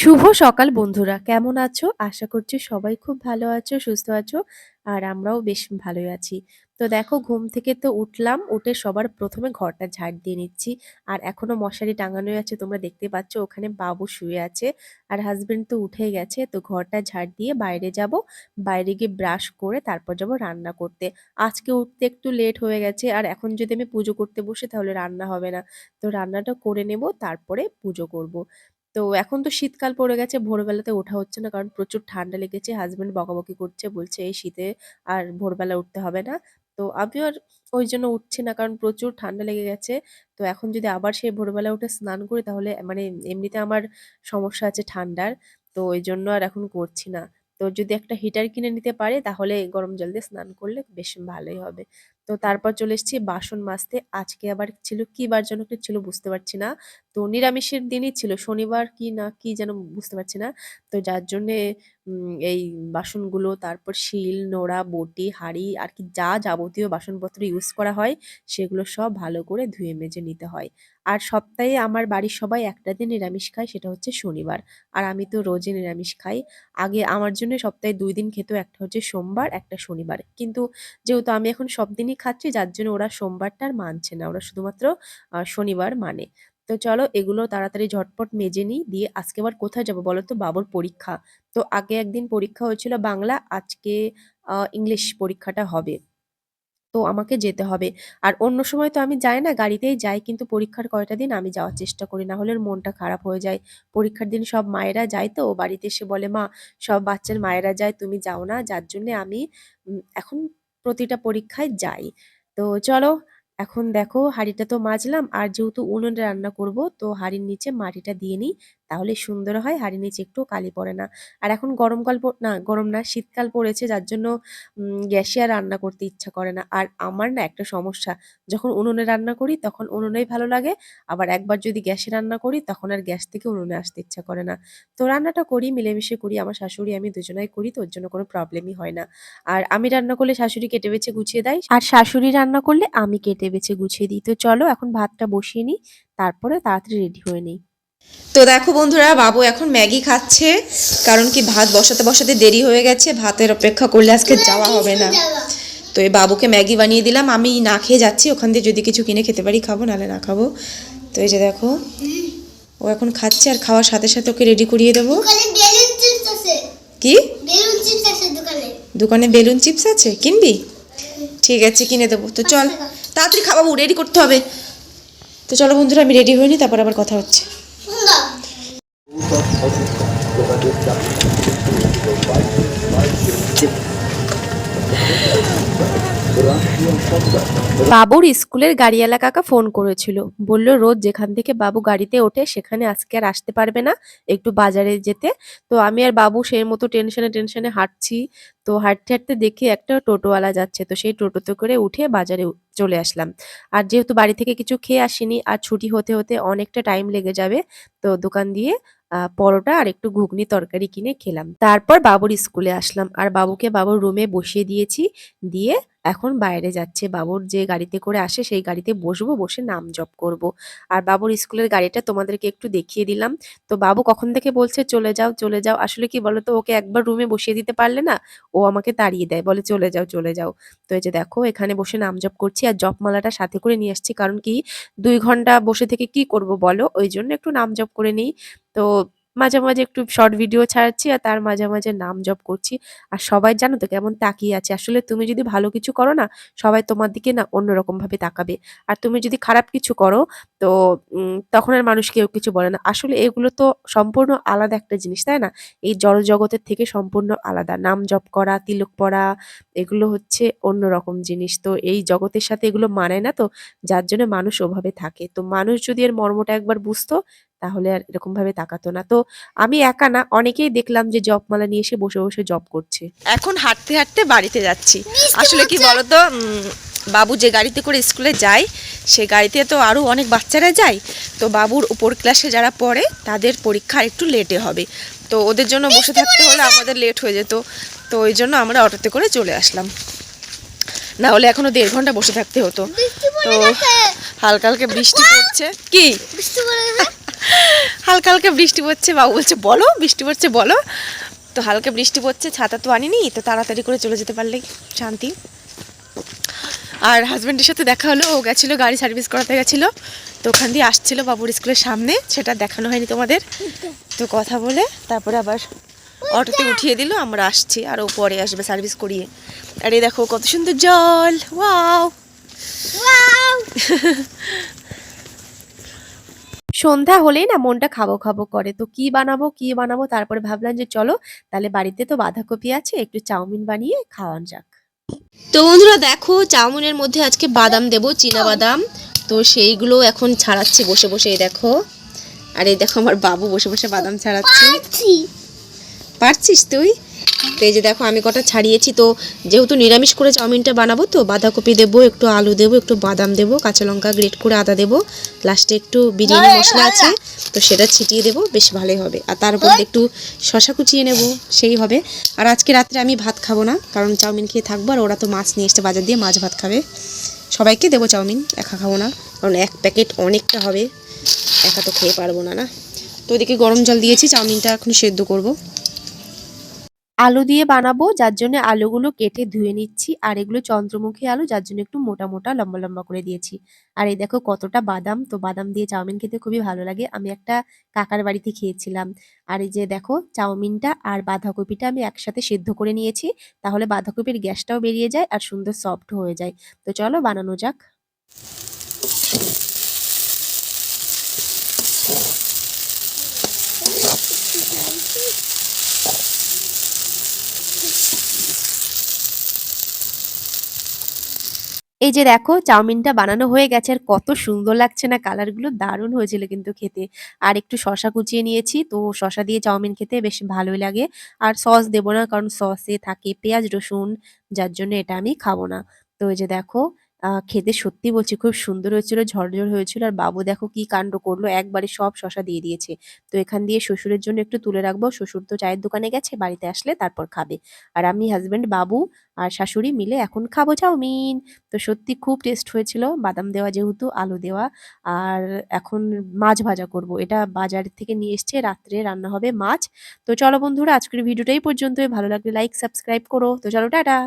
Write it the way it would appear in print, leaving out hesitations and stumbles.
শুভ সকাল বন্ধুরা, কেমন আছো? আশা করছি সবাই খুব ভালো আছো, সুস্থ আছো। আর আমরাও বেশ ভালোই আছি। তো দেখো, ঘুম থেকে তো উঠলাম, উঠে সবার প্রথমে ঘরটা ঝাড় দিয়ে নিচ্ছি। আর এখনো মশারি টাঙানোই আছে, তোমরা দেখতে পাচ্ছ ওখানে বাবু শুয়ে আছে। আর হাজবেন্ড তো উঠে গেছে, তো ঘরটা ঝাড় দিয়ে বাইরে যাব। বাইরে গিয়ে ব্রাশ করে তারপর যাব রান্না করতে। আজকে উঠতে একটু লেট হয়ে গেছে, আর এখন যদি আমি পুজো করতে বসি তাহলে রান্না হবে না। তো রান্নাটা করে নেব, তারপরে পুজো করব। তো এখন তো শীতকাল পড়ে গেছে, ভোরবেলাতে ওঠা হচ্ছে না কারণ প্রচুর ঠান্ডা লেগেছে। হাজবেন্ড বকাবকি করছে, বলছে এই শীতে আর ভোরবেলা উঠতে হবে না। তো আমিও আর ওই জন্য উঠছি না কারণ প্রচুর ঠান্ডা লেগে গেছে। তো এখন যদি আবার সেই ভোরবেলা উঠে স্নান করি তাহলে মানে এমনিতে আমার সমস্যা আছে ঠান্ডার। তো ওই জন্য আর এখন করছি না। তো যদি একটা হিটার কিনে নিতে পারে তাহলে গরম জল দিয়ে স্নান করলে বেশ ভালোই হবে। তো তারপর চলে এসেছি বাসন মাজতে। আজকে আবার ছিল কি বার যেন একটা ছিল, বুঝতে পারছি না। তো নিরামিষের দিনই ছিল, শনিবার কি না কি যেন বুঝতে পারছি না। তো যার জন্যে এই বাসনগুলো, তারপর শিল নোড়া বটি হাঁড়ি আর কি যা যাবতীয় বাসনপত্র ইউজ করা হয় সেগুলো সব ভালো করে ধুয়ে মেজে নিতে হয়। আর সপ্তাহে আমার বাড়ির সবাই একটা দিন নিরামিষ খায়, সেটা হচ্ছে শনিবার। আর আমি তো রোজই নিরামিষ খাই। আগে আমার জন্য সপ্তাহে 2 দিন খেত, একটা হচ্ছে সোমবার একটা শনিবার। কিন্তু যেহেতু আমি এখন সব দিনই খাচ্ছি যার জন্য ওরা সোমবারটা আর মানছে না, ওরা শুধুমাত্র শনিবার মানে। তো চলো এগুলো তাড়াতাড়ি ঝটপট মেজে নিই, দিয়ে আজকে আবার কোথায় যাবো বলো তো? বাবুর পরীক্ষা। তো আগে একদিন পরীক্ষা হয়েছিল বাংলা, আজকে ইংলিশ পরীক্ষাটা হবে। তো আমাকে যেতে হবে। আর অন্য সময় তো আমি যাই না, গাড়িতেই যাই, কিন্তু পরীক্ষার কয়টা দিন আমি যাওয়ার চেষ্টা করি, না হলে ওর মনটা খারাপ হয়ে যায়। পরীক্ষার দিন সব মায়েরা যায়, তো ও বাড়িতে এসে বলে মা সব বাচ্চার মায়েরা যায় তুমি যাও না, যার জন্য আমি এখন প্রতিটা পরীক্ষায় যাই। তো চলো, এখন দেখো হাঁড়িটা তো মাজলাম, আর যেহেতু উনুনে রান্না করব তো হাঁড়ির নিচে মাটিটা দিয়ে নিই, তাহলে সুন্দর হয়, হাঁড়ির নিচে একটু কালি পড়ে না। আর এখন গরমকাল না গরম না শীতকাল পড়েছে, যার জন্য গ্যাসে আর রান্না করতে ইচ্ছা করে না। আর আমার না একটা সমস্যা, যখন উনুনে রান্না করি তখন উনুনেই ভালো লাগে, আবার একবার যদি গ্যাসে রান্না করি তখন আর গ্যাস থেকে উনুনে আসতে ইচ্ছা করে না। তো রান্নাটা করি, মিলেমিশে করি, আমার শাশুড়ি আমি দুজনাই করি, তো ওর জন্য কোনো প্রবলেমই হয় না। আর আমি রান্না করলে শাশুড়ি কেটে বেছে গুছিয়ে দেয়, আর শাশুড়ি রান্না করলে আমি কেটে বেছে গুছিয়ে দিই। তো চলো এখন ভাতটা বসিয়ে নিই, তারপরে তাড়াতাড়ি রেডি হয়ে নিই। তো দেখো বন্ধুরা, বাবু এখন ম্যাগি খাচ্ছে, কারণ কি ভাত বসাতে বসাতে দেরি হয়ে গেছে, ভাতের অপেক্ষা করলে আজকে যাওয়া হবে না। তো এই বাবুকে ম্যাগি বানিয়ে দিলাম, আমি না খেয়ে যাচ্ছি, ওখান দিয়ে যদি কিছু কিনে খেতে পারি খাবো, নাহলে না খাবো। তো এই যে দেখো, ও এখন খাচ্ছে, আর খাওয়ার সাথে সাথে ওকে রেডি করিয়ে দেবো। কি দোকানে বেলুন চিপস আছে, কিনবি? ঠিক আছে, কিনে দেবো। তো চল তাড়াতাড়ি খাওয়াবো, রেডি করতে হবে। তো চলো বন্ধুরা, আমি রেডি হইনি, তারপর আবার কথা হচ্ছে। বাবুর স্কুলের গাড়িওয়ালা কাকা ফোন করেছিল, বলল রোজ যেখান থেকে বাবু গাড়িতে ওঠে সেখানে আজকে আর আসতে পারবে না, একটু বাজারে যেতে। তো আমি আর বাবু সেই মতো টেনশনে টেনশনে হাঁটছি। তো হাঁটতে হাঁটতে দেখি একটা টোটোওয়ালা যাচ্ছে, তো সেই টোটোতে করে উঠে বাজারে চলে আসলাম। আর যেহেতু বাড়ি থেকে কিছু খেয়ে আসিনি, আর ছুটি হতে হতে অনেকটা টাইম লেগে যাবে, তো দোকান দিয়ে পরোটা আর একটু ঘুগনি তরকারি কিনে খেলাম। তারপর বাবুর স্কুলে আসলাম, আর বাবুকে বাবুর রুমে বসিয়ে দিয়েছি। দিয়ে এখন বাইরে যাচ্ছে, বাবুর যে গাড়িতে করে আসে সেই গাড়িতে বসবো, বসে নাম জপ করব। আর বাবুর স্কুলের গাড়িটা তোমাদেরকে একটু দেখিয়ে দিলাম। তো বাবু কখন থেকে বলছে চলে যাও চলে যাও, আসলে কি বলতো, ওকে একবার রুমে বসিয়ে দিতে পারলে না ও আমাকে তাড়িয়ে দেয়, বলে চলে যাও চলে যাও। তো এই যে দেখো এখানে বসে নাম জপ করছি, আর জপমালাটা সাথে করে নিয়ে আসছি, কারণ কি 2 ঘন্টা বসে থেকে কি করব বলো, ওই জন্য একটু নাম জপ করে নিই। তো মাঝে মাঝে একটু শর্ট ভিডিও ছাড়ছি, আর তার মাঝে মাঝে নাম জপ করছি। আর সবাই জানো তো কেমন তাকিয়ে আছে, আসলে তুমি যদি ভালো কিছু করো না সবাই তোমার দিকে না অন্যরকম ভাবে তাকাবে। আর তুমি যদি খারাপ কিছু করো তো তখন আর মানুষ কেউ কিছু বলে না। আসলে এগুলো তো সম্পূর্ণ আলাদা একটা জিনিস, তাই না? এই জড় জগতের থেকে সম্পূর্ণ আলাদা। নাম জপ করা, তিলক পড়া, এগুলো হচ্ছে অন্যরকম জিনিস। তো এই জগতের সাথে এগুলো মানায় না, তো যার জন্য মানুষ ওভাবে থাকে। তো মানুষ যদি এর মর্মটা একবার বুঝতো তাহলে আর এরকম ভাবে তাকাতো না। তো আমি একা না, অনেকেই দেখলাম যে জপমালা নিয়ে এসে বসে বসে জপ করছে। এখন হাঁটতে হাঁটতে বাড়িতে যাচ্ছি। আসলে কি বলতো, বাবু যে গাড়িতে করে স্কুলে যায় সে গাড়িতে তো আরও অনেক বাচ্চারা যায়। তো বাবুর উপর ক্লাসে যারা পড়ে তাদের পরীক্ষা একটু লেটে হবে, তো ওদের জন্য বসে থাকতে হলে আমাদের লেট হয়ে যেত। তো ওই জন্য আমরা অটোতে করে চলে আসলাম, না হলে এখনো 1.5 ঘন্টা বসে থাকতে হতো। তো হালকা হালকা বৃষ্টি পড়ছে। কি হালকা হালকা বৃষ্টি পড়ছে, বাবু বলছে বলো বৃষ্টি পড়ছে বলো। তো হালকা বৃষ্টি পড়ছে, ছাতা তো আনিনি, তো তাড়াতাড়ি করে চলে যেতে পারলেই শান্তি। আর হাজব্যান্ডের সাথে দেখা হলো, ও গেছিলো গাড়ি সার্ভিস করাতে গেছিলো, তো ওখান দিয়ে আসছিলো বাবুর স্কুলের সামনে, সেটা দেখানো হয়নি তোমাদের। তো কথা বলে তারপরে আবার অটোতে উঠিয়ে দিল, আমরা আসছি, আর ও পরে আসবে সার্ভিস করিয়ে। আর এই দেখো কত সুন্দর জল, ওয়াও। সন্ধ্যা হলেই না মনটা খাবো খাবো করে, তো কি বানাবো কি বানাবো, তারপরে ভাবলাম যে চলো তাহলে বাড়িতে তো বাঁধাকপি আছে, একটু চাউমিন বানিয়ে খাওয়ান যাক। তো বন্ধুরা দেখো, চাউমিনের মধ্যে আজকে বাদাম দেবো, চীনা বাদাম। তো সেইগুলো এখন ছাড়াচ্ছি বসে বসে, এই দেখো। আর এই দেখো আমার বাবু বসে বসে বাদাম ছাড়াচ্ছে। পারছিস তুই? তো এই যে দেখো আমি কটা ছাড়িয়েছি। তো যেহেতু নিরামিষ করে চাউমিনটা বানাবো, তো বাঁধাকপি দেবো, একটু আলু দেবো, একটু বাদাম দেবো, কাঁচা লঙ্কা গ্রেট করে আদা দেবো, লাস্টে একটু বিরিয়ানি মশলা আছে, তো সেটা ছিটিয়ে দেবো, বেশ ভালোই হবে। আর তার উপর একটু শশা কুচিয়ে নেবো, সেই হবে। আর আজকে রাত্রে আমি ভাত খাবো না, কারণ চাউমিন খেয়ে থাকবো, আর ওরা তো মাছ নিয়ে এসছে বাজার দিয়ে, মাছ ভাত খাবে। সবাইকে দেবো চাউমিন, একা খাবো না, কারণ এক প্যাকেট অনেকটা হবে, একা তো খেয়ে পারবো না। না, তো ওদিকে গরম জল দিয়েছি, চাউমিনটা এখন সেদ্ধ করবো। আলু দিয়ে বানাবো, যার জন্য আলুগুলো কেটে ধুয়ে নিচ্ছি, আর এগুলো চন্দ্রমুখী আলু, যার জন্য একটু মোটা মোটা লম্বা লম্বা করে দিয়েছি। আর এই দেখো কতটা বাদাম, তো বাদাম দিয়ে চাউমিন খেতে খুবই ভালো লাগে, আমি একটা কাকার বাড়িতে খেয়েছিলাম। আর এই যে দেখো চাউমিনটা আর বাঁধাকপিটা আমি একসাথে সেদ্ধ করে নিয়েছি, তাহলে বাঁধাকপির গ্যাসটাও বেরিয়ে যায় আর সুন্দর সফট হয়ে যায়। তো চলো বানানো যাক। এই যে দেখো চাউমিনটা বানানো হয়ে গেছে, আর কত সুন্দর লাগছে না, কালারগুলো দারুণ হয়েছিল কিন্তু খেতে। আর একটু শসা কুচিয়ে নিয়েছি, তো শসা দিয়ে চাউমিন খেতে বেশ ভালোই লাগে। আর সস দেবো না, কারণ সসে থাকে পেঁয়াজ রসুন, যার জন্য এটা আমি খাবো না। তো এই যে দেখো খেতে সত্যি বলছি খুব সুন্দর হয়েছিল, ঝরঝর হয়েছিল। আর বাবু দেখো কি কাণ্ড করলো, একবারে সব শসা দিয়ে দিয়েছে। তো এখান দিয়ে শ্বশুরের জন্য একটু তুলে রাখবো, শ্বশুর তো চায়ের দোকানে গেছে, বাড়িতে আসলে তারপর খাবে। আর আমি, হাজবেন্ড, বাবু আর শাশুড়ি মিলে এখন খাবো চাউমিন। তো সত্যি খুব টেস্ট হয়েছিল, বাদাম দেওয়া যেহেতু, আলু দেওয়া। আর এখন মাছ ভাজা করব, এটা বাজার থেকে নিয়ে এসছে, রাত্রে রান্না হবে মাছ। তো চলো বন্ধুরা, আজকের ভিডিওটাই পর্যন্তই, ভালো লাগলে লাইক সাবস্ক্রাইব করো। তো চলো টাটা।